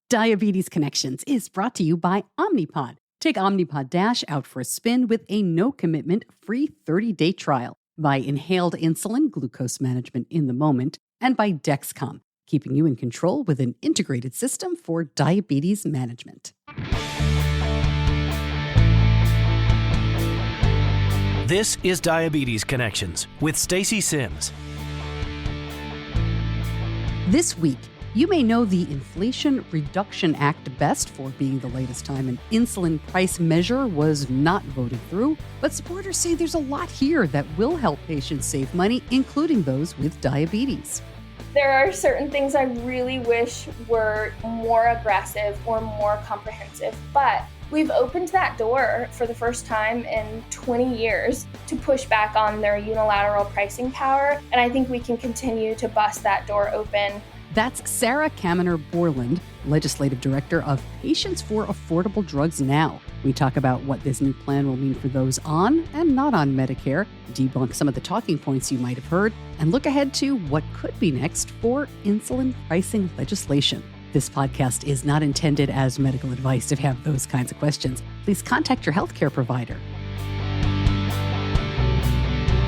Diabetes Connections is brought to you by Omnipod. Take Omnipod Dash out for a spin with a no-commitment, free 30-day trial. By Inhaled Insulin Glucose Management in the Moment, and by Dexcom, keeping you in control with an integrated system for diabetes management. This is Diabetes Connections with Stacey Sims. This week, you may know the Inflation Reduction Act best for being the latest time an insulin price measure was not voted through, but supporters say there's a lot here that will help patients save money, including those with diabetes. There are certain things I really wish were more aggressive or more comprehensive, but we've opened that door for the first time in 20 years to push back on their unilateral pricing power, and I think we can continue to bust that door open. That's Sarah Kaminer Bourland, Legislative Director of Patients for Affordable Drugs Now. We talk about what this new plan will mean for those on and not on Medicare, debunk some of the talking points you might have heard, and look ahead to what could be next for insulin pricing legislation. This podcast is not intended as medical advice. If you have those kinds of questions, please contact your healthcare provider.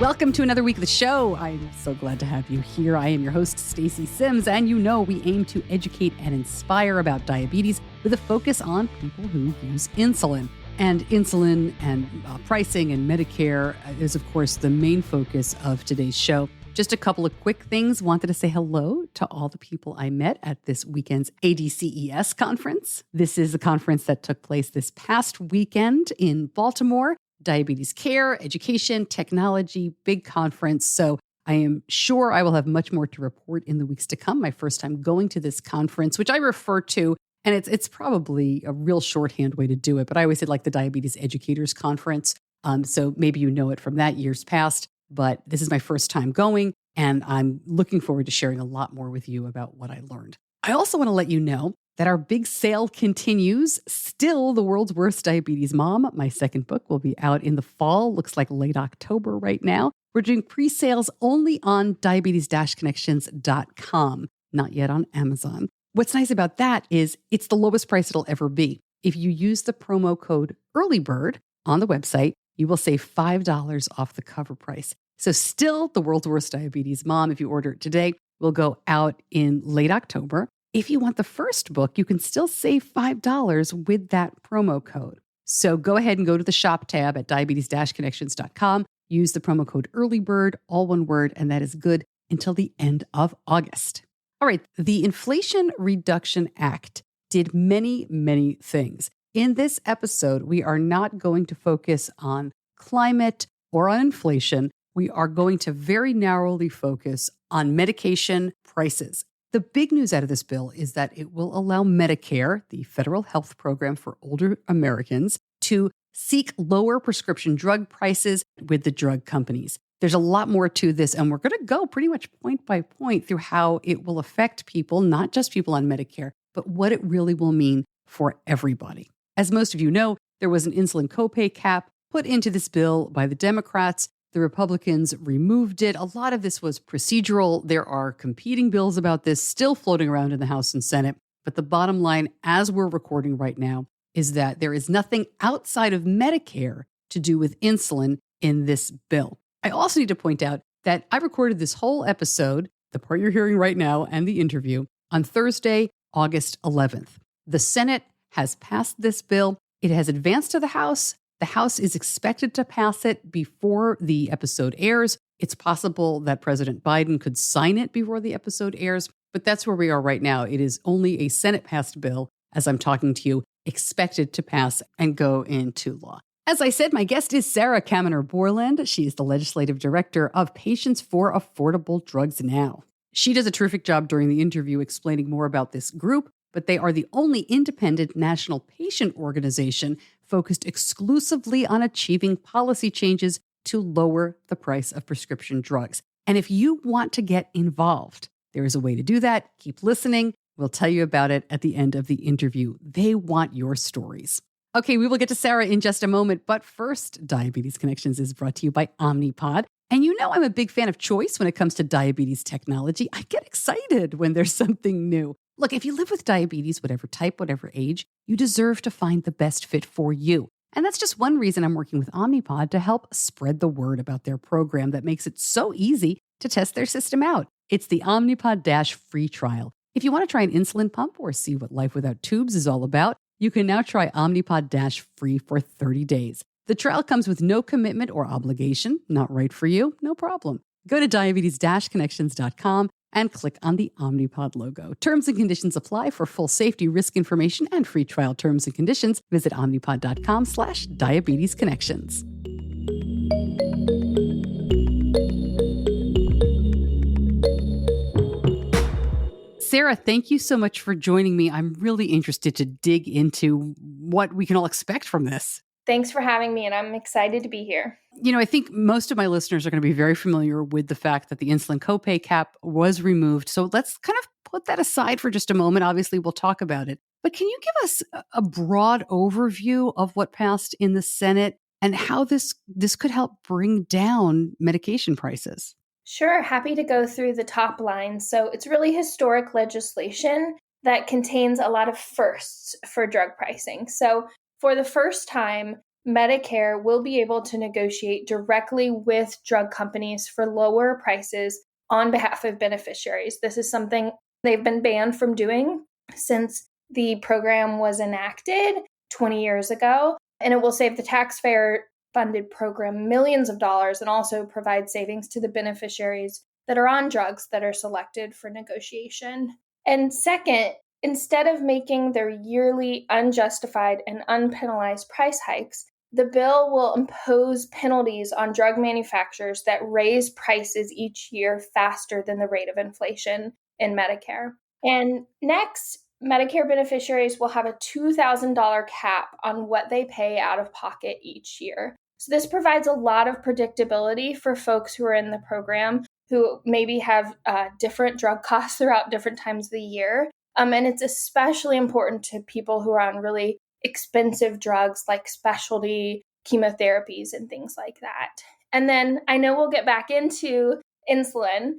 Welcome to another week of the show. I'm so glad to have you here. I am your host, Stacey Sims, and you know we aim to educate and inspire about diabetes with a focus on people who use insulin. And insulin and pricing and Medicare is, of course, the main focus of today's show. Just a couple of quick things. Wanted to say hello to all the people I met at this weekend's ADCES conference. This is a conference that took place this past weekend in Baltimore. Diabetes care, education, technology, big conference. So I am sure I will have much more to report in the weeks to come. My first time going to this conference, which I refer to, and it's probably a real shorthand way to do it, but I always said like the Diabetes Educators Conference. So maybe you know it from that years past, but this is my first time going, and I'm looking forward to sharing a lot more with you about what I learned. I also want to let you know that our big sale continues. Still the World's Worst Diabetes Mom. My second book will be out in the fall. Looks like late October right now. We're doing pre-sales only on diabetes-connections.com, not yet on Amazon. What's nice about that is it's the lowest price it'll ever be. If you use the promo code EARLYBIRD on the website, you will save $5 off the cover price. So still the World's Worst Diabetes Mom, if you order it today, will go out in late October. If you want the first book, you can still save $5 with that promo code. So go ahead and go to the shop tab at diabetes-connections.com. Use the promo code EARLYBIRD, all one word, and that is good until the end of August. All right, the Inflation Reduction Act did many, many things. In this episode, we are not going to focus on climate or on inflation. We are going to very narrowly focus on medication prices. The big news out of this bill is that it will allow Medicare, the federal health program for older Americans, to seek lower prescription drug prices with the drug companies. There's a lot more to this, and we're going to go pretty much point by point through how it will affect people, not just people on Medicare, but what it really will mean for everybody. As most of you know, there was an insulin copay cap put into this bill by the Democrats. The Republicans removed it. A lot of this was procedural. There are competing bills about this still floating around in the House and Senate. But the bottom line, as we're recording right now, is that there is nothing outside of Medicare to do with insulin in this bill. I also need to point out that I recorded this whole episode, the part you're hearing right now, and the interview, on Thursday, August 11th. The Senate has passed this bill. It has advanced to the House. The House is expected to pass it before the episode airs. It's possible that President Biden could sign it before the episode airs, but that's where we are right now. It is only a Senate-passed bill, as I'm talking to you, expected to pass and go into law. As I said, my guest is Sarah Kaminer Bourland. She is the Legislative Director of Patients for Affordable Drugs Now. She does a terrific job during the interview explaining more about this group, but they are the only independent national patient organization focused exclusively on achieving policy changes to lower the price of prescription drugs. And if you want to get involved, there is a way to do that. Keep listening. We'll tell you about it at the end of the interview. They want your stories. Okay, we will get to Sarah in just a moment, but first, Diabetes Connections is brought to you by Omnipod. And you know I'm a big fan of choice when it comes to diabetes technology. I get excited when there's something new. Look, if you live with diabetes, whatever type, whatever age, you deserve to find the best fit for you. And that's just one reason I'm working with Omnipod to help spread the word about their program that makes it so easy to test their system out. It's the Omnipod Dash free trial. If you want to try an insulin pump or see what life without tubes is all about, you can now try Omnipod Dash free for 30 days. The trial comes with no commitment or obligation. Not right for you? No problem. Go to diabetes-connections.com and click on the Omnipod logo. Terms and conditions apply. For full safety risk information and free trial terms and conditions, visit omnipod.com/diabetesconnections. Sarah, thank you so much for joining me. I'm really interested to dig into what we can all expect from this. Thanks for having me, and I'm excited to be here. I think most of my listeners are going to be very familiar with the fact that the Insulin Copay Cap was removed. So let's kind of put that aside for just a moment. Obviously, we'll talk about it. But can you give us a broad overview of what passed in the Senate and how this could help bring down medication prices? Sure, happy to go through the top line. So it's really historic legislation that contains a lot of firsts for drug pricing. So for the first time, Medicare will be able to negotiate directly with drug companies for lower prices on behalf of beneficiaries. This is something they've been banned from doing since the program was enacted 20 years ago, and it will save the taxpayer-funded program millions of dollars and also provide savings to the beneficiaries that are on drugs that are selected for negotiation. And second, instead of making their yearly unjustified and unpenalized price hikes, the bill will impose penalties on drug manufacturers that raise prices each year faster than the rate of inflation in Medicare. And next, Medicare beneficiaries will have a $2,000 cap on what they pay out of pocket each year. So this provides a lot of predictability for folks who are in the program who maybe have different drug costs throughout different times of the year. And it's especially important to people who are on really expensive drugs like specialty chemotherapies and things like that. And then I know we'll get back into insulin,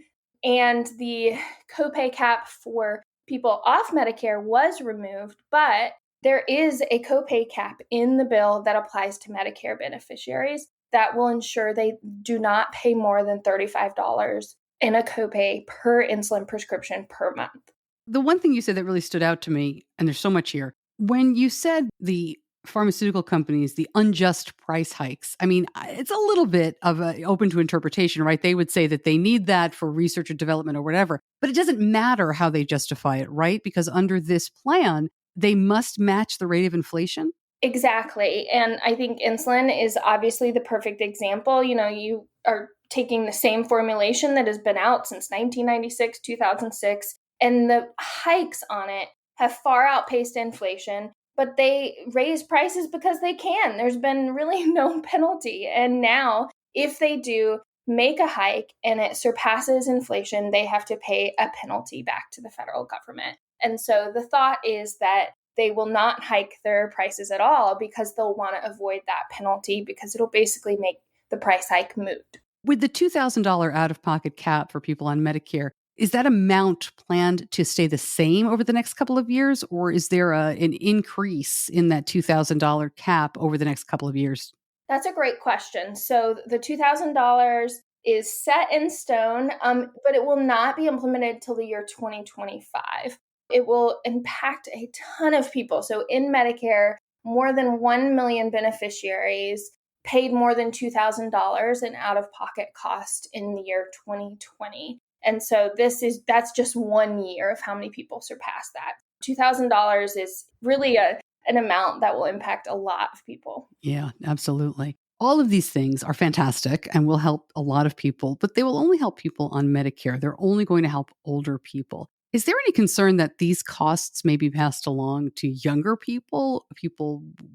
and the copay cap for people off Medicare was removed, but there is a copay cap in the bill that applies to Medicare beneficiaries that will ensure they do not pay more than $35 in a copay per insulin prescription per month. The one thing you said that really stood out to me, and there's so much here, when you said the pharmaceutical companies, the unjust price hikes, I mean, it's a little bit of open to interpretation, right? They would say that they need that for research or development or whatever, but it doesn't matter how they justify it, right? Because under this plan, they must match the rate of inflation. Exactly. And I think insulin is obviously the perfect example. You are taking the same formulation that has been out since 1996, 2006, and the hikes on it have far outpaced inflation, but they raise prices because they can. There's been really no penalty. And now, if they do make a hike and it surpasses inflation, they have to pay a penalty back to the federal government. And so the thought is that they will not hike their prices at all because they'll want to avoid that penalty because it'll basically make the price hike moot. With the $2,000 out-of-pocket cap for people on Medicare, is that amount planned to stay the same over the next couple of years, or is there an increase in that $2,000 cap over the next couple of years? That's a great question. So the $2,000 is set in stone, but it will not be implemented till the year 2025. It will impact a ton of people. So in Medicare, more than 1 million beneficiaries paid more than $2,000 in out-of-pocket cost in the year 2020. And so that's just 1 year of how many people surpass that. $2,000 is really an amount that will impact a lot of people. Yeah, absolutely. All of these things are fantastic and will help a lot of people, but they will only help people on Medicare. They're only going to help older people. Is there any concern that these costs may be passed along to younger people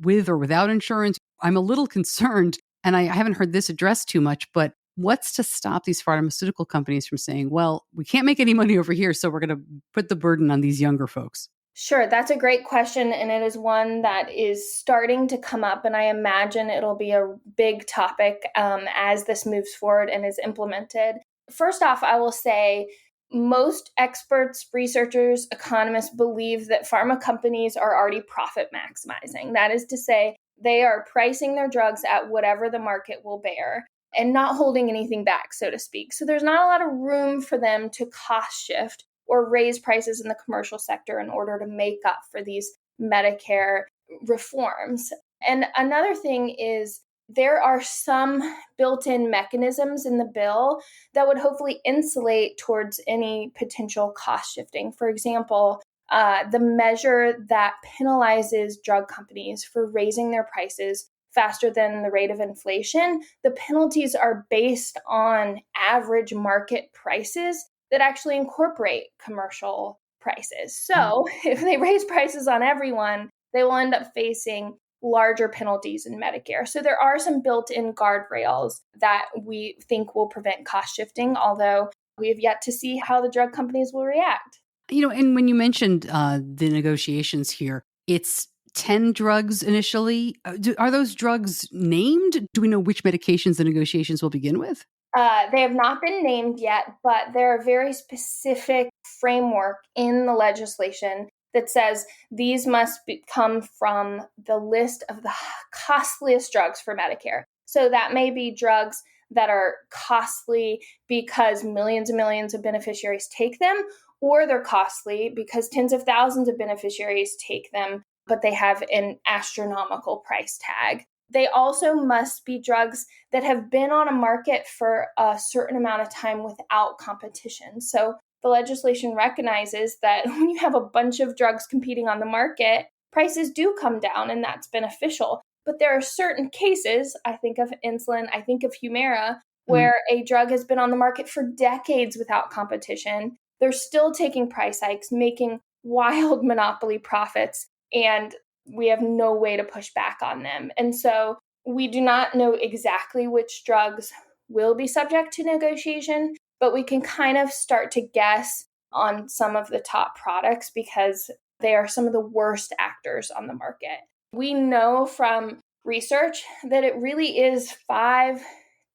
with or without insurance? I'm a little concerned, and I haven't heard this addressed too much, but what's to stop these pharmaceutical companies from saying, well, we can't make any money over here, so we're going to put the burden on these younger folks? Sure, that's a great question, and it is one that is starting to come up, and I imagine it'll be a big topic as this moves forward and is implemented. First off, I will say Most experts, researchers, economists believe that pharma companies are already profit maximizing. That is to say, they are pricing their drugs at whatever the market will bear and not holding anything back, so to speak. So there's not a lot of room for them to cost shift or raise prices in the commercial sector in order to make up for these Medicare reforms. And another thing is there are some built-in mechanisms in the bill that would hopefully insulate towards any potential cost shifting. For example, the measure that penalizes drug companies for raising their prices faster than the rate of inflation, the penalties are based on average market prices that actually incorporate commercial prices. So if they raise prices on everyone, they will end up facing larger penalties in Medicare. So there are some built-in guardrails that we think will prevent cost shifting, although we have yet to see how the drug companies will react. And when you mentioned the negotiations here, it's 10 drugs initially. Are those drugs named? Do we know which medications the negotiations will begin with? They have not been named yet, but there are very specific framework in the legislation that says these must come from the list of the costliest drugs for Medicare. So that may be drugs that are costly because millions and millions of beneficiaries take them, or they're costly because tens of thousands of beneficiaries take them, but they have an astronomical price tag. They also must be drugs that have been on a market for a certain amount of time without competition. So the legislation recognizes that when you have a bunch of drugs competing on the market, prices do come down, and that's beneficial. But there are certain cases, I think of insulin, I think of Humira, where a drug has been on the market for decades without competition. They're still taking price hikes, making wild monopoly profits, and we have no way to push back on them. And so we do not know exactly which drugs will be subject to negotiation, but we can kind of start to guess on some of the top products because they are some of the worst actors on the market. We know from research that it really is 5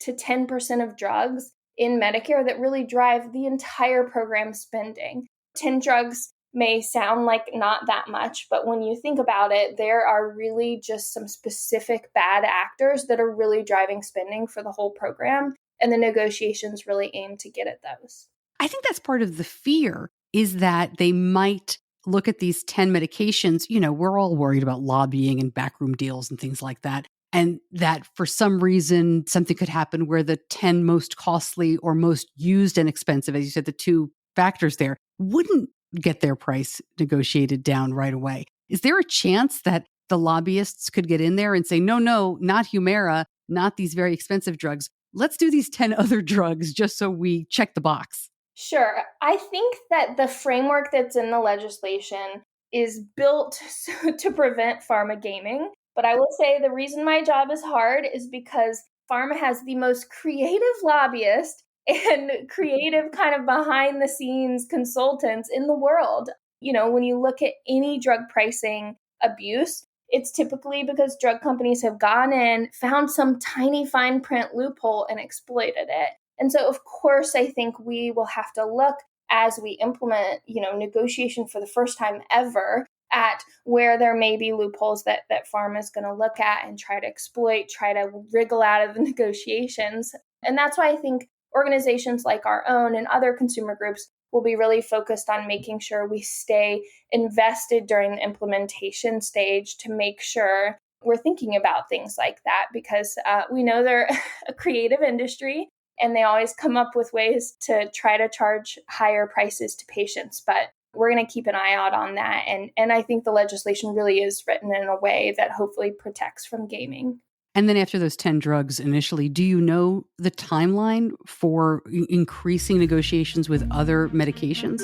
to 10% of drugs in Medicare that really drive the entire program spending. 10 drugs may sound like not that much, but when you think about it, there are really just some specific bad actors that are really driving spending for the whole program, and the negotiations really aim to get at those. I think that's part of the fear is that they might look at these 10 medications. We're all worried about lobbying and backroom deals and things like that. And that for some reason, something could happen where the 10 most costly or most used and expensive, as you said, the two factors there, wouldn't get their price negotiated down right away. Is there a chance that the lobbyists could get in there and say, no, not Humira, not these very expensive drugs. Let's do these 10 other drugs just so we check the box? Sure. I think that the framework that's in the legislation is built to prevent pharma gaming. But I will say the reason my job is hard is because pharma has the most creative lobbyists and creative kind of behind the scenes consultants in the world. When you look at any drug pricing abuse, it's typically because drug companies have gone in, found some tiny fine print loophole and exploited it. And so, of course, I think we will have to look as we implement, negotiation for the first time ever at where there may be loopholes that pharma is going to look at and try to exploit, try to wriggle out of the negotiations. And that's why I think organizations like our own and other consumer groups will be really focused on making sure we stay invested during the implementation stage to make sure we're thinking about things like that, because we know they're a creative industry and they always come up with ways to try to charge higher prices to patients. But we're going to keep an eye out on that. And I think the legislation really is written in a way that hopefully protects from gaming. And then after those 10 drugs initially, do you know the timeline for increasing negotiations with other medications?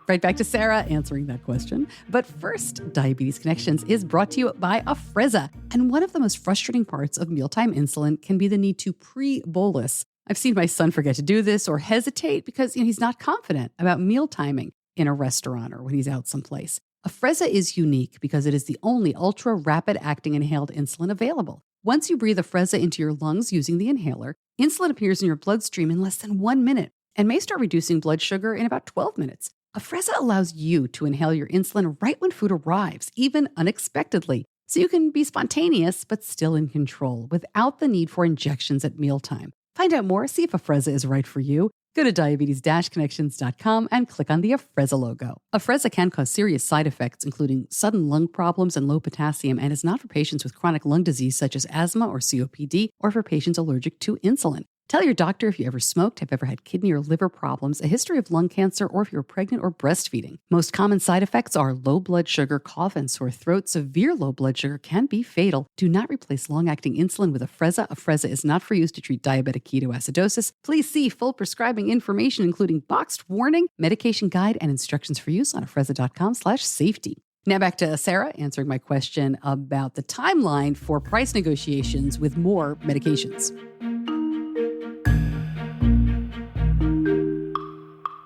Right back to Sarah answering that question. But first, Diabetes Connections is brought to you by Afrezza. And one of the most frustrating parts of mealtime insulin can be the need to pre-bolus. I've seen my son forget to do this or hesitate because he's not confident about meal timing in a restaurant or when he's out someplace. Afrezza is unique because it is the only ultra-rapid-acting inhaled insulin available. Once you breathe Afrezza into your lungs using the inhaler, insulin appears in your bloodstream in less than 1 minute and may start reducing blood sugar in about 12 minutes. Afrezza allows you to inhale your insulin right when food arrives, even unexpectedly, so you can be spontaneous but still in control without the need for injections at mealtime. Find out more, see if Afrezza is right for you. Go to diabetes-connections.com and click on the Afrezza logo. Afrezza can cause serious side effects, including sudden lung problems and low potassium, and is not for patients with chronic lung disease such as asthma or COPD, or for patients allergic to insulin. Tell your doctor if you ever smoked, have ever had kidney or liver problems, a history of lung cancer, or if you're pregnant or breastfeeding. Most common side effects are low blood sugar, cough, and sore throat. Severe low blood sugar can be fatal. Do not replace long-acting insulin with Afrezza. Afrezza is not for use to treat diabetic ketoacidosis. Please see full prescribing information, including boxed warning, medication guide, and instructions for use on Afrezza.com/safety. Now back to Sarah answering my question about the timeline for price negotiations with more medications.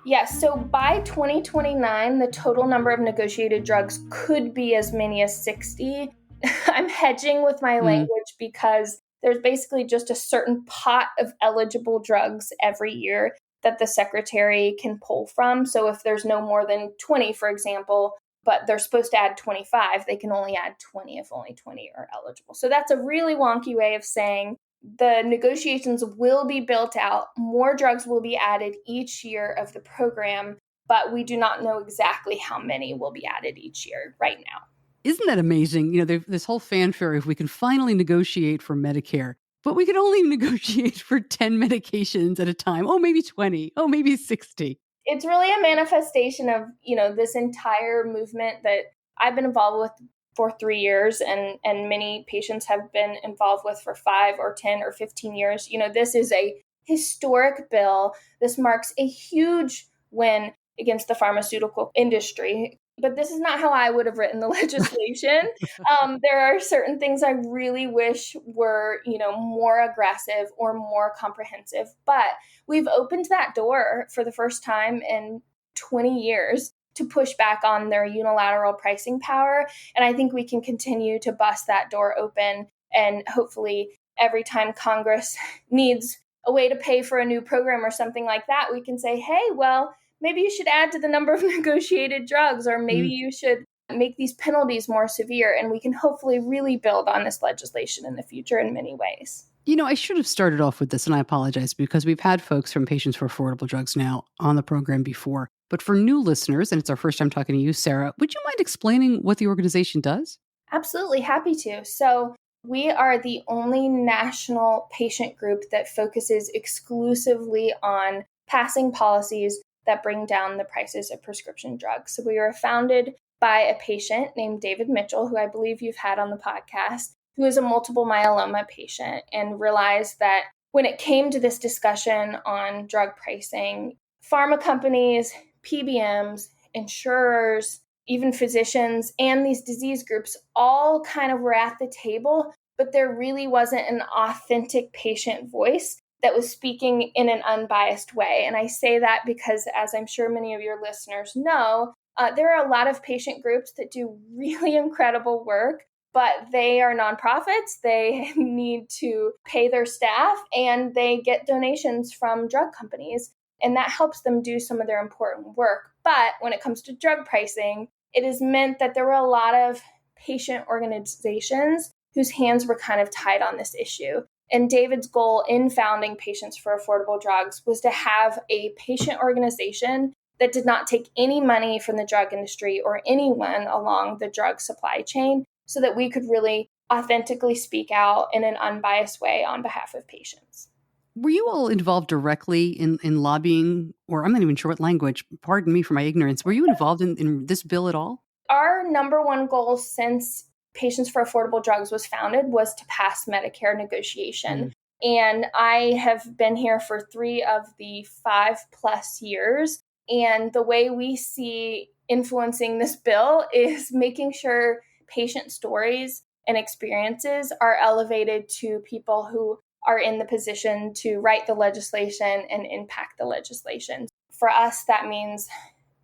Yes, so by 2029, the total number of negotiated drugs could be as many as 60. I'm hedging with my language because there's basically just a certain pot of eligible drugs every year that the secretary can pull from. So if there's no more than 20, for example, but they're supposed to add 25, they can only add 20 if only 20 are eligible. So that's a really wonky way of saying the negotiations will be built out. More drugs will be added each year of the program, but we do not know exactly how many will be added each year right now. Isn't that amazing? There's this whole fanfare if we can finally negotiate for Medicare, but we can only negotiate for 10 medications at a time. Oh, maybe 20. Oh, maybe 60. It's really a manifestation of, this entire movement that I've been involved with for 3 years and many patients have been involved with for 5 or 10 or 15 years. This is a historic bill. This marks a huge win against the pharmaceutical industry. But this is not how I would have written the legislation. There are certain things I really wish were, more aggressive or more comprehensive. But we've opened that door for the first time in 20 years to push back on their unilateral pricing power. And I think we can continue to bust that door open. And hopefully every time Congress needs a way to pay for a new program or something like that, we can say, hey, well, maybe you should add to the number of negotiated drugs, or maybe you should make these penalties more severe. And we can hopefully really build on this legislation in the future in many ways. I should have started off with this, and I apologize, because we've had folks from Patients for Affordable Drugs now on the program before. But for new listeners, and it's our first time talking to you, Sarah, would you mind explaining what the organization does? Absolutely, happy to. So we are the only national patient group that focuses exclusively on passing policies that bring down the prices of prescription drugs. So we were founded by a patient named David Mitchell, who I believe you've had on the podcast, who is a multiple myeloma patient, and realized that when it came to this discussion on drug pricing, pharma companies, PBMs, insurers, even physicians, and these disease groups all kind of were at the table, but there really wasn't an authentic patient voice that was speaking in an unbiased way. And I say that because, as I'm sure many of your listeners know, there are a lot of patient groups that do really incredible work, but they are nonprofits. They need to pay their staff, and they get donations from drug companies, and that helps them do some of their important work. But when it comes to drug pricing, it has meant that there were a lot of patient organizations whose hands were kind of tied on this issue. And David's goal in founding Patients for Affordable Drugs was to have a patient organization that did not take any money from the drug industry or anyone along the drug supply chain, so that we could really authentically speak out in an unbiased way on behalf of patients. Were you all involved directly in lobbying, or I'm not even sure what language, pardon me for my ignorance, were you involved in this bill at all? Our number one goal since Patients for Affordable Drugs was founded was to pass Medicare negotiation. And I have been here for 3 of the 5+ years. And the way we see influencing this bill is making sure patient stories and experiences are elevated to people who are in the position to write the legislation and impact the legislation. For us, that means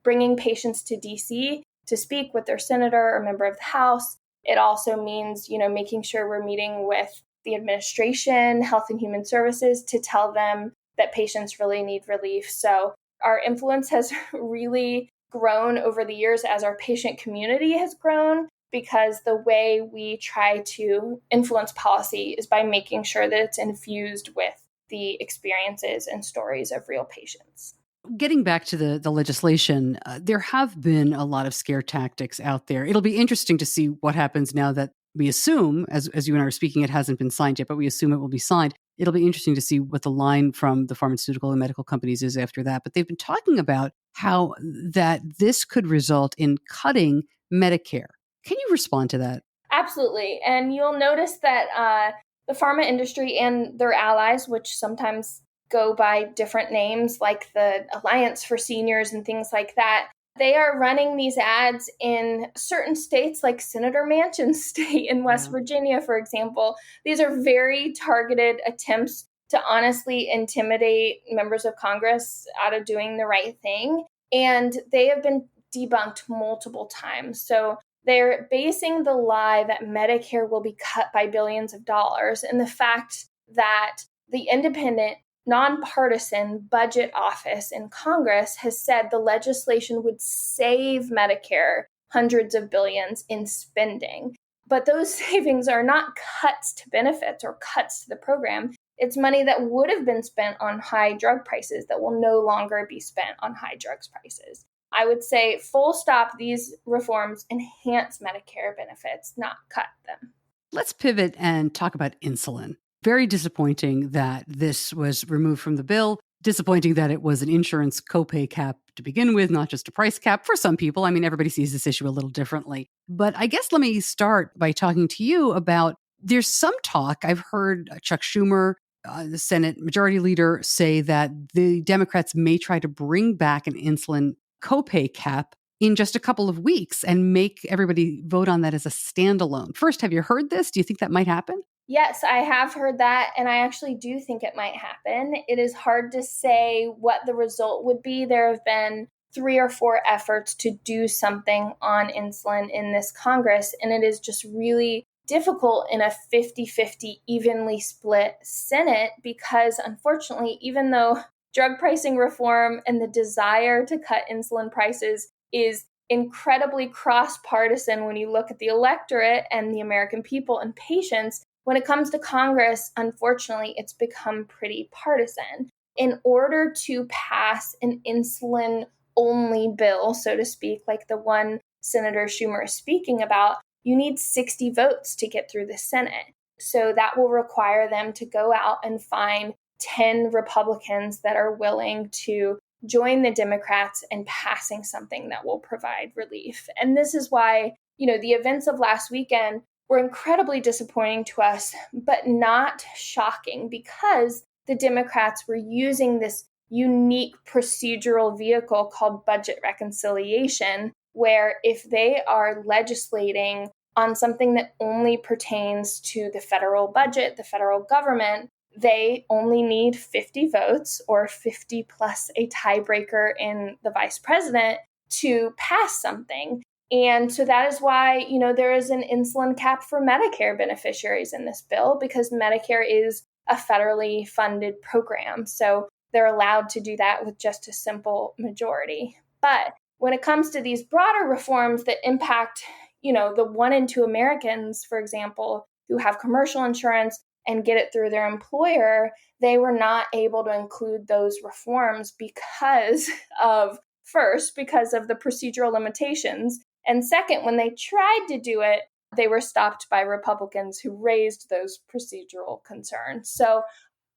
bringing patients to DC to speak with their senator or member of the House. It also means, making sure we're meeting with the administration, Health and Human Services, to tell them that patients really need relief. So our influence has really grown over the years as our patient community has grown, because the way we try to influence policy is by making sure that it's infused with the experiences and stories of real patients. Getting back to the legislation, there have been a lot of scare tactics out there. It'll be interesting to see what happens now that we assume, as you and I are speaking, it hasn't been signed yet, but we assume it will be signed. It'll be interesting to see what the line from the pharmaceutical and medical companies is after that. But they've been talking about how that this could result in cutting Medicare. Can you respond to that? Absolutely. And you'll notice that the pharma industry and their allies, which sometimes go by different names like the Alliance for Seniors and things like that, they are running these ads in certain states like Senator Manchin's state in West Virginia, for example. These are very targeted attempts to honestly intimidate members of Congress out of doing the right thing. And they have been debunked multiple times. So they're basing the lie that Medicare will be cut by billions of dollars and the fact that the independent, nonpartisan budget office in Congress has said the legislation would save Medicare hundreds of billions in spending. But those savings are not cuts to benefits or cuts to the program. It's money that would have been spent on high drug prices that will no longer be spent on high drugs prices. I would say, full stop, these reforms enhance Medicare benefits, not cut them. Let's pivot and talk about insulin. Very disappointing that this was removed from the bill. Disappointing that it was an insurance copay cap to begin with, not just a price cap for some people. I mean, everybody sees this issue a little differently. But I guess let me start by talking to you about, there's some talk. I've heard Chuck Schumer, the Senate Majority Leader, say that the Democrats may try to bring back an insulin copay cap in just a couple of weeks and make everybody vote on that as a standalone. First, have you heard this? Do you think that might happen? Yes, I have heard that, and I actually do think it might happen. It is hard to say what the result would be. There have been 3 or 4 efforts to do something on insulin in this Congress, and it is just really difficult in a 50-50 evenly split Senate because, unfortunately, even though drug pricing reform and the desire to cut insulin prices is incredibly cross-partisan when you look at the electorate and the American people and patients, when it comes to Congress, unfortunately, it's become pretty partisan. In order to pass an insulin-only bill, so to speak, like the one Senator Schumer is speaking about, you need 60 votes to get through the Senate. So that will require them to go out and find 10 Republicans that are willing to join the Democrats in passing something that will provide relief. And this is why, the events of last weekend were incredibly disappointing to us, but not shocking, because the Democrats were using this unique procedural vehicle called budget reconciliation, where if they are legislating on something that only pertains to the federal budget, the federal government, they only need 50 votes or 50 plus a tiebreaker in the vice president to pass something. And so that is why, there is an insulin cap for Medicare beneficiaries in this bill, because Medicare is a federally funded program. So they're allowed to do that with just a simple majority. But when it comes to these broader reforms that impact, the 1 in 2 Americans, for example, who have commercial insurance and get it through their employer, they were not able to include those reforms because of the procedural limitations. And second, when they tried to do it, they were stopped by Republicans who raised those procedural concerns. So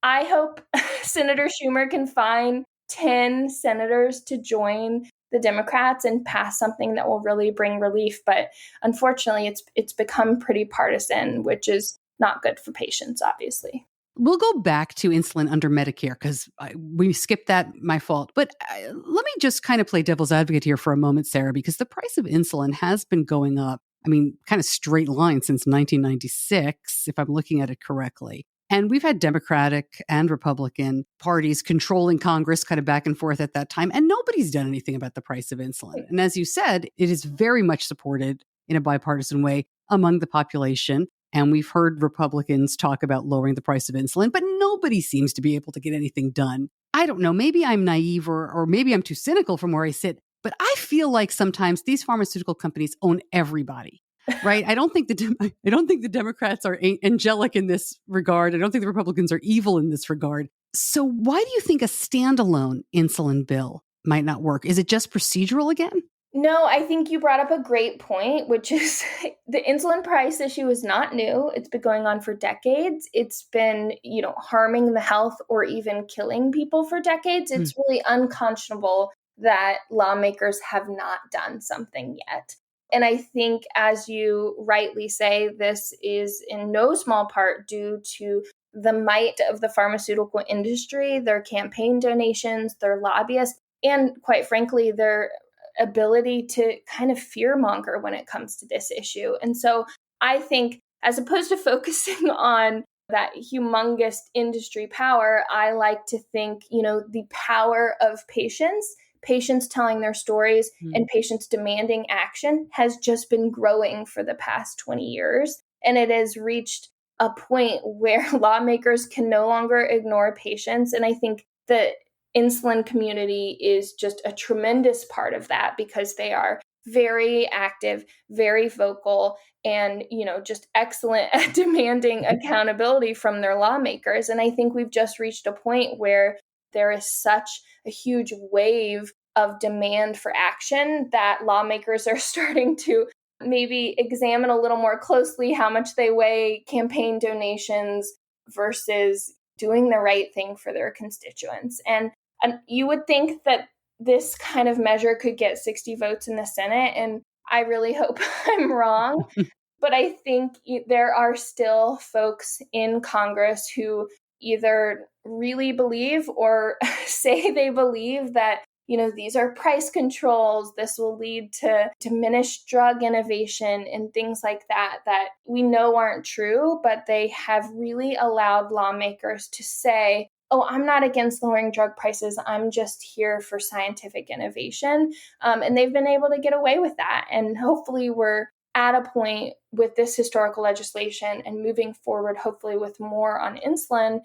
I hope Senator Schumer can find 10 senators to join the Democrats and pass something that will really bring relief. But unfortunately, it's become pretty partisan, which is not good for patients, obviously. We'll go back to insulin under Medicare because we skipped that, my fault. But let me just kind of play devil's advocate here for a moment, Sarah, because the price of insulin has been going up, kind of straight line since 1996, if I'm looking at it correctly. And we've had Democratic and Republican parties controlling Congress kind of back and forth at that time, and nobody's done anything about the price of insulin. And as you said, it is very much supported in a bipartisan way among the population. And we've heard Republicans talk about lowering the price of insulin, but nobody seems to be able to get anything done. I don't know, maybe I'm naive or maybe I'm too cynical from where I sit, but I feel like sometimes these pharmaceutical companies own everybody, right? I don't think the Democrats are angelic in this regard. I don't think the Republicans are evil in this regard. So why do you think a standalone insulin bill might not work? Is it just procedural again? No, I think you brought up a great point, which is the insulin price issue is not new. It's been going on for decades. It's been, harming the health or even killing people for decades. It's really unconscionable that lawmakers have not done something yet. And I think, as you rightly say, this is in no small part due to the might of the pharmaceutical industry, their campaign donations, their lobbyists, and quite frankly, their ability to kind of fearmonger when it comes to this issue. And so I think, as opposed to focusing on that humongous industry power, I like to think, the power of patients telling their stories and patients demanding action has just been growing for the past 20 years. And it has reached a point where lawmakers can no longer ignore patients. And I think the insulin community is just a tremendous part of that, because they are very active, very vocal, and, just excellent at demanding accountability from their lawmakers. And I think we've just reached a point where there is such a huge wave of demand for action that lawmakers are starting to maybe examine a little more closely how much they weigh campaign donations versus doing the right thing for their constituents. And you would think that this kind of measure could get 60 votes in the Senate, and I really hope I'm wrong. But I think there are still folks in Congress who either really believe or say they believe that these are price controls. This will lead to diminished drug innovation and things like that we know aren't true, but they have really allowed lawmakers to say, oh, I'm not against lowering drug prices. I'm just here for scientific innovation. And they've been able to get away with that. And hopefully we're at a point with this historical legislation and moving forward, hopefully with more on insulin,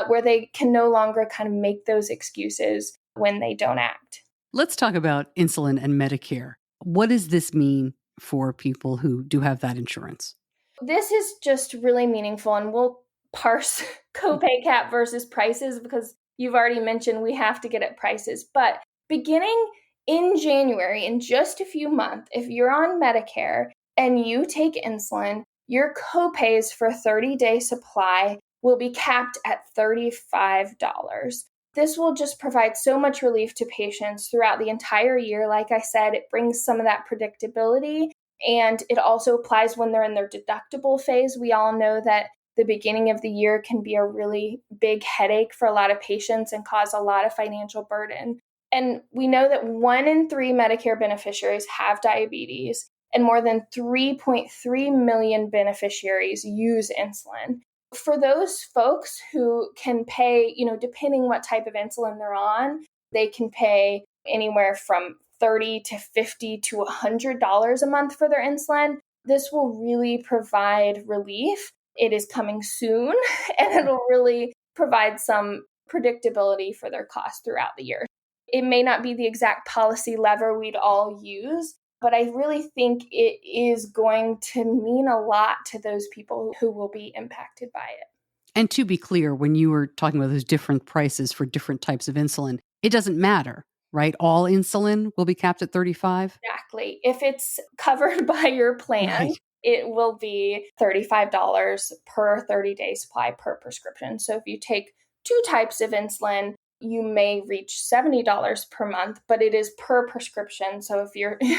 where they can no longer kind of make those excuses when they don't act. Let's talk about insulin and Medicare. What does this mean for people who do have that insurance? This is just really meaningful, and we'll parse copay cap versus prices because you've already mentioned we have to get at prices. But beginning in January, in just a few months, if you're on Medicare and you take insulin, your copays for a 30-day supply will be capped at $35. This will just provide so much relief to patients throughout the entire year. Like I said, it brings some of that predictability, and it also applies when they're in their deductible phase. We all know that the beginning of the year can be a really big headache for a lot of patients and cause a lot of financial burden. And we know that 1 in 3 Medicare beneficiaries have diabetes, and more than 3.3 million beneficiaries use insulin. For those folks who can pay, depending what type of insulin they're on, they can pay anywhere from $30 to $50 to $100 a month for their insulin. This will really provide relief. It is coming soon, and it'll really provide some predictability for their costs throughout the year. It may not be the exact policy lever we'd all use, but I really think it is going to mean a lot to those people who will be impacted by it. And to be clear, when you were talking about those different prices for different types of insulin, it doesn't matter, right? All insulin will be capped at $35? Exactly. If it's covered by your plan, right, it will be $35 per 30-day supply per prescription. So if you take 2 types of insulin, you may reach $70 per month, but it is per prescription. So if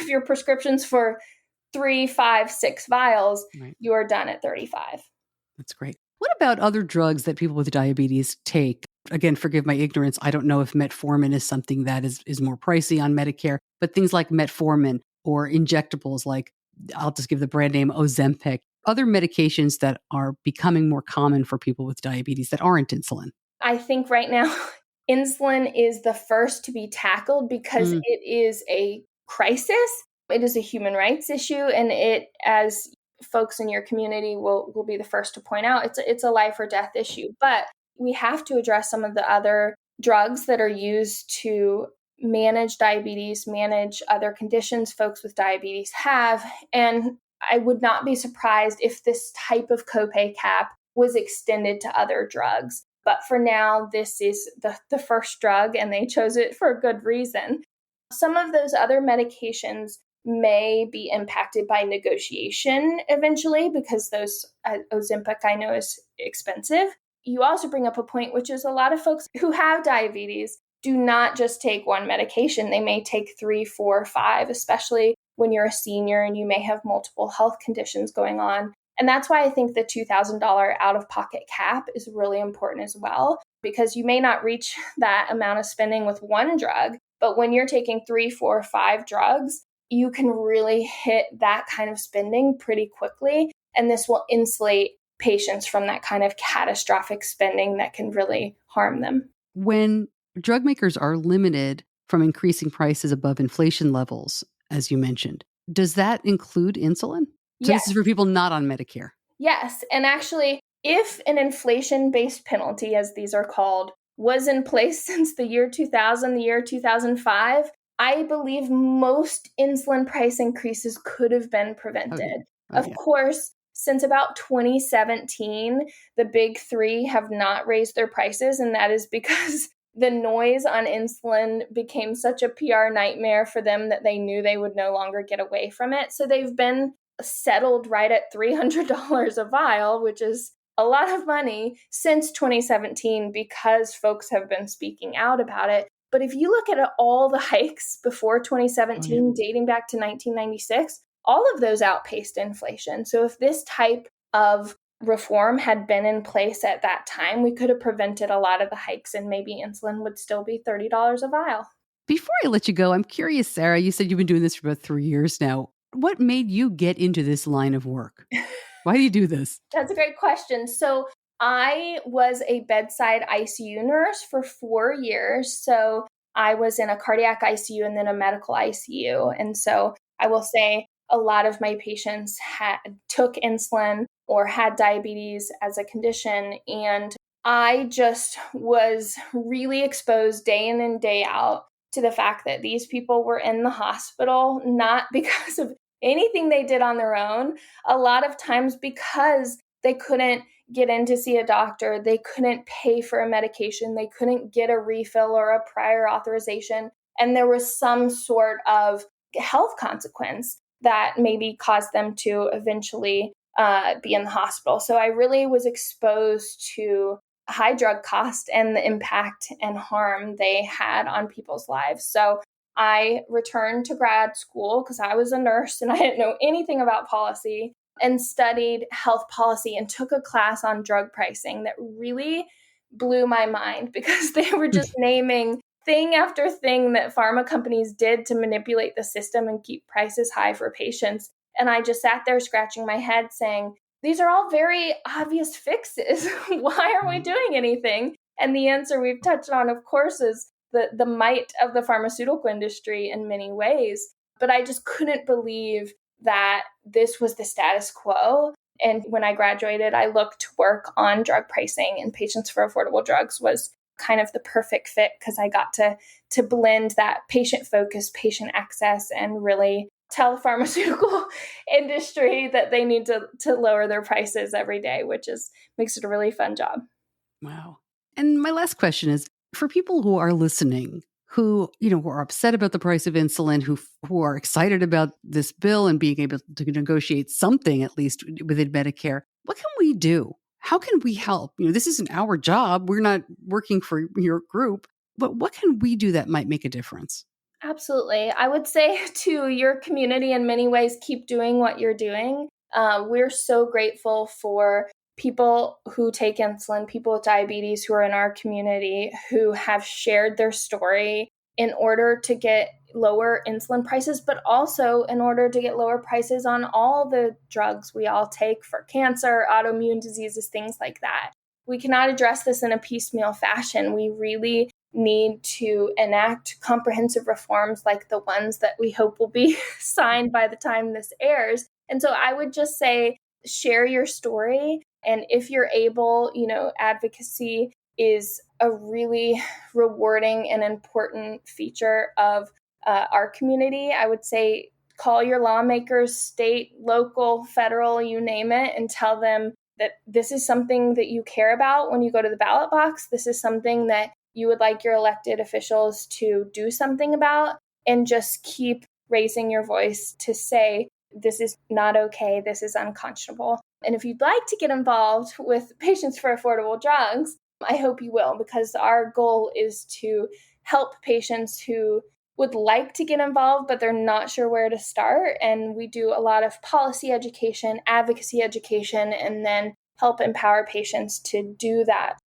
your prescription's for 3, 5, 6 vials, right, you are done at $35. That's great. What about other drugs that people with diabetes take? Again, forgive my ignorance. I don't know if metformin is something that is more pricey on Medicare, but things like metformin or injectables like, I'll just give the brand name Ozempic, other medications that are becoming more common for people with diabetes that aren't insulin. I think right now, insulin is the first to be tackled because it is a crisis. It is a human rights issue. And it, as folks in your community will be the first to point out, it's a life or death issue. But we have to address some of the other drugs that are used to manage diabetes, manage other conditions folks with diabetes have. And I would not be surprised if this type of copay cap was extended to other drugs. But for now, this is the first drug, and they chose it for a good reason. Some of those other medications may be impacted by negotiation eventually, because those Ozempic, I know, is expensive. You also bring up a point, which is a lot of folks who have diabetes do not just take one medication. They may take 3, 4, 5, especially when you're a senior and you may have multiple health conditions going on. And that's why I think the $2,000 out-of-pocket cap is really important as well, because you may not reach that amount of spending with one drug, but when you're taking 3, 4, 5 drugs, you can really hit that kind of spending pretty quickly. And this will insulate patients from that kind of catastrophic spending that can really harm them. When drug makers are limited from increasing prices above inflation levels, as you mentioned, does that include insulin? So Yes. This is for people not on Medicare. Yes. And actually, if an inflation-based penalty, as these are called, was in place since the year 2000, the year 2005, I believe most insulin price increases could have been prevented. Of course, since about 2017, the big three have not raised their prices, and that is because the noise on insulin became such a PR nightmare for them that they knew they would no longer get away from it. So they've been settled right at $300 a vial, which is a lot of money, since 2017, because folks have been speaking out about it. But if you look at all the hikes before 2017, dating back to 1996, all of those outpaced inflation. So if this type of reform had been in place at that time, we could have prevented a lot of the hikes, and maybe insulin would still be $30 a vial. Before I let you go, I'm curious, Sarah, you said you've been doing this for about 3 years now. What made you get into this line of work? Why do you do this? That's a great question. So I was a bedside ICU nurse for 4 years. So I was in a cardiac ICU and then a medical ICU. And so I will say a lot of my patients took insulin or had diabetes as a condition. And I just was really exposed day in and day out to the fact that these people were in the hospital, not because of anything they did on their own, a lot of times because they couldn't get in to see a doctor, they couldn't pay for a medication, they couldn't get a refill or a prior authorization, and there was some sort of health consequence that maybe caused them to eventually be in the hospital. So I really was exposed to high drug cost and the impact and harm they had on people's lives. So I returned to grad school because I was a nurse and I didn't know anything about policy, and studied health policy and took a class on drug pricing that really blew my mind, because they were just naming thing after thing that pharma companies did to manipulate the system and keep prices high for patients. And I just sat there scratching my head saying, these are all very obvious fixes. Why aren't we doing anything? And the answer we've touched on, of course, is the might of the pharmaceutical industry in many ways. But I just couldn't believe that this was the status quo. And when I graduated, I looked to work on drug pricing, and Patients for Affordable Drugs was kind of the perfect fit, because I got to blend that patient-focused patient access and really tell the pharmaceutical industry that they need to lower their prices every day, which makes it a really fun job. Wow. And my last question is, for people who are listening, who are upset about the price of insulin, who are excited about this bill and being able to negotiate something, at least within Medicare, what can we do? How can we help? This isn't our job. We're not working for your group, but what can we do that might make a difference? Absolutely. I would say to your community, in many ways, keep doing what you're doing. We're so grateful for people who take insulin, people with diabetes who are in our community, who have shared their story in order to get lower insulin prices, but also in order to get lower prices on all the drugs we all take for cancer, autoimmune diseases, things like that. We cannot address this in a piecemeal fashion. We really need to enact comprehensive reforms like the ones that we hope will be signed by the time this airs, And so I would just say, share your story. And if you're able, advocacy is a really rewarding and important feature of our community. I would say call your lawmakers, state, local, federal, you name it, and tell them that this is something that you care about when you go to the ballot box. This is something that you would like your elected officials to do something about, and just keep raising your voice to say, this is not okay, this is unconscionable. And if you'd like to get involved with Patients for Affordable Drugs, I hope you will, because our goal is to help patients who would like to get involved, but they're not sure where to start. And we do a lot of policy education, advocacy education, and then help empower patients to do that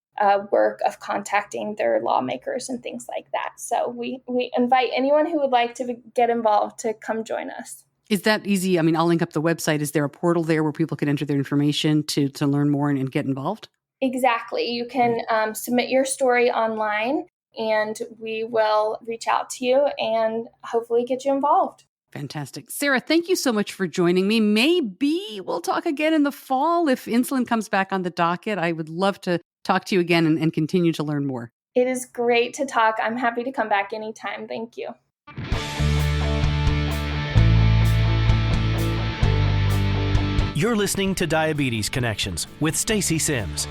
work of contacting their lawmakers and things like that. So we invite anyone who would like to get involved to come join us. Is that easy? I mean, I'll link up the website. Is there a portal there where people can enter their information to learn more and get involved? Exactly. You can submit your story online, and we will reach out to you and hopefully get you involved. Fantastic. Sarah, thank you so much for joining me. Maybe we'll talk again in the fall if insulin comes back on the docket. I would love to talk to you again and continue to learn more. It is great to talk. I'm happy to come back anytime. Thank you. You're listening to Diabetes Connections with Stacey Sims.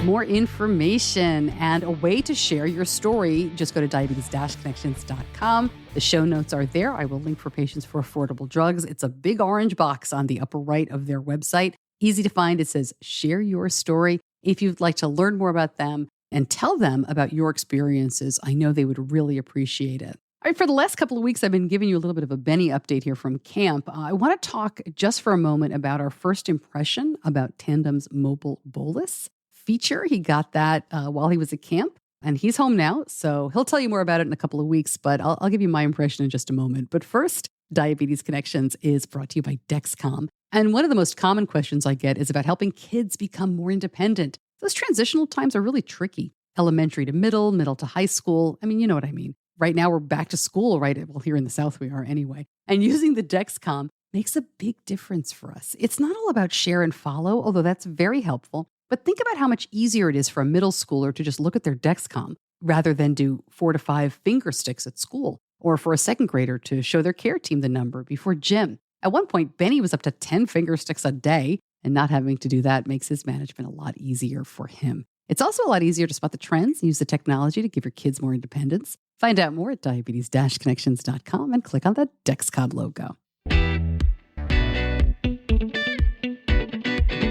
More information and a way to share your story, just go to diabetes-connections.com. The show notes are there. I will link for Patients for Affordable Drugs. It's a big orange box on the upper right of their website. Easy to find. It says, share your story. If you'd like to learn more about them and tell them about your experiences, I know they would really appreciate it. All right, for the last couple of weeks, I've been giving you a little bit of a Benny update here from camp. I want to talk just for a moment about our first impression about Tandem's mobile bolus feature. He got that while he was at camp, and he's home now. So he'll tell you more about it in a couple of weeks, but I'll give you my impression in just a moment. But first, Diabetes Connections is brought to you by Dexcom. And one of the most common questions I get is about helping kids become more independent. Those transitional times are really tricky. Elementary to middle, middle to high school. I mean, you know what I mean. Right now, we're back to school, right? Well, here in the South, we are anyway. And using the Dexcom makes a big difference for us. It's not all about share and follow, although that's very helpful. But think about how much easier it is for a middle schooler to just look at their Dexcom rather than do 4 to 5 finger sticks at school, or for a second grader to show their care team the number before gym. At one point, Benny was up to 10 finger sticks a day, and not having to do that makes his management a lot easier for him. It's also a lot easier to spot the trends and use the technology to give your kids more independence. Find out more at diabetes-connections.com and click on the Dexcom logo.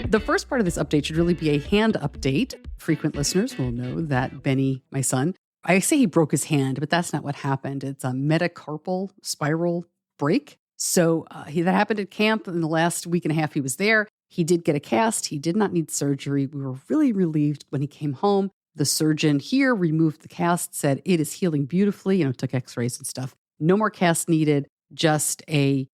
The first part of this update should really be a hand update. Frequent listeners will know that Benny, my son, I say he broke his hand, but that's not what happened. It's a metacarpal spiral break. So that happened at camp in the last week and a half he was there. He did get a cast. He did not need surgery. We were really relieved when he came home. The surgeon here removed the cast, said it is healing beautifully, took x-rays and stuff. No more cast needed, just a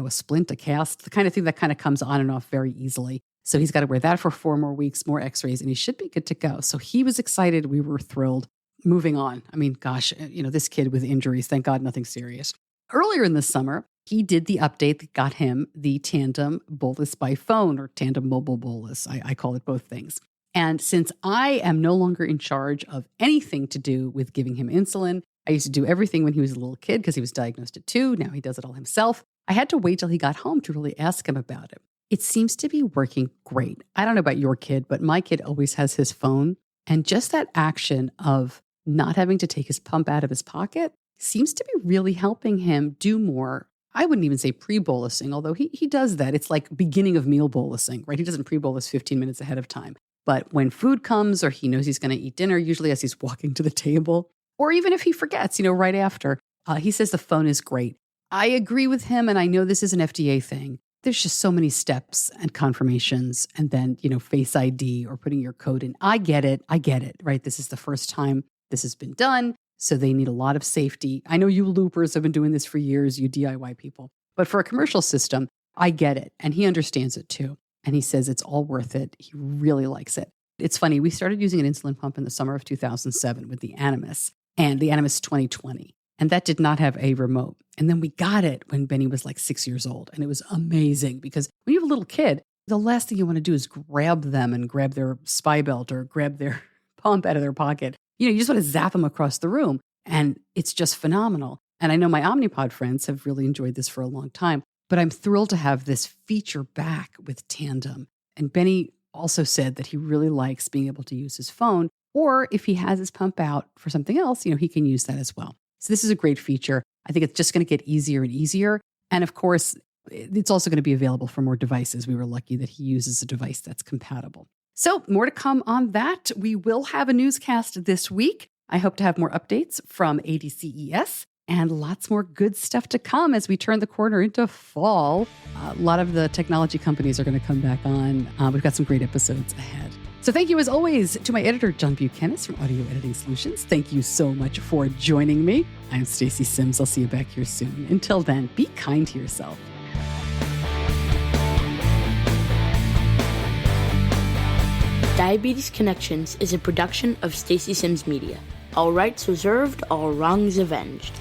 splint, a cast, the kind of thing that kind of comes on and off very easily. So he's got to wear that for 4 more weeks, more x-rays, and he should be good to go. So he was excited. We were thrilled. Moving on. I mean, gosh, this kid with injuries, thank God, nothing serious. Earlier in the summer, he did the update that got him the Tandem bolus by phone, or Tandem mobile bolus. I call it both things. And since I am no longer in charge of anything to do with giving him insulin, I used to do everything when he was a little kid because he was diagnosed at 2. Now he does it all himself. I had to wait till he got home to really ask him about it. It seems to be working great. I don't know about your kid, but my kid always has his phone. And just that action of not having to take his pump out of his pocket seems to be really helping him do more. I wouldn't even say pre-bolusing, although he does that. It's like beginning of meal bolusing, right? He doesn't pre-bolus 15 minutes ahead of time. But when food comes or he knows he's going to eat dinner, usually as he's walking to the table, or even if he forgets, right after, he says the phone is great. I agree with him, and I know this is an FDA thing. There's just so many steps and confirmations, and then, Face ID or putting your code in. I get it, right? This is the first time this has been done, so they need a lot of safety. I know you loopers have been doing this for years, you DIY people. But for a commercial system, I get it, and he understands it too. And he says it's all worth it. He really likes it. It's funny, we started using an insulin pump in the summer of 2007 with the Animas and the Animas 2020. and that did not have a remote. And then we got it when Benny was like 6 years old. And it was amazing because when you have a little kid, the last thing you want to do is grab them and grab their spy belt or grab their pump out of their pocket. You just want to zap them across the room. And it's just phenomenal. And I know my Omnipod friends have really enjoyed this for a long time, but I'm thrilled to have this feature back with Tandem. And Benny also said that he really likes being able to use his phone, or if he has his pump out for something else, he can use that as well. So this is a great feature. I think it's just going to get easier and easier. And of course, it's also going to be available for more devices. We were lucky that he uses a device that's compatible. So more to come on that. We will have a newscast this week. I hope to have more updates from ADCES and lots more good stuff to come as we turn the corner into fall. A lot of the technology companies are going to come back on. We've got some great episodes ahead. So thank you as always to my editor, John Buchanan from Audio Editing Solutions. Thank you so much for joining me. I'm Stacey Sims. I'll see you back here soon. Until then, be kind to yourself. Diabetes Connections is a production of Stacey Sims Media. All rights reserved, all wrongs avenged.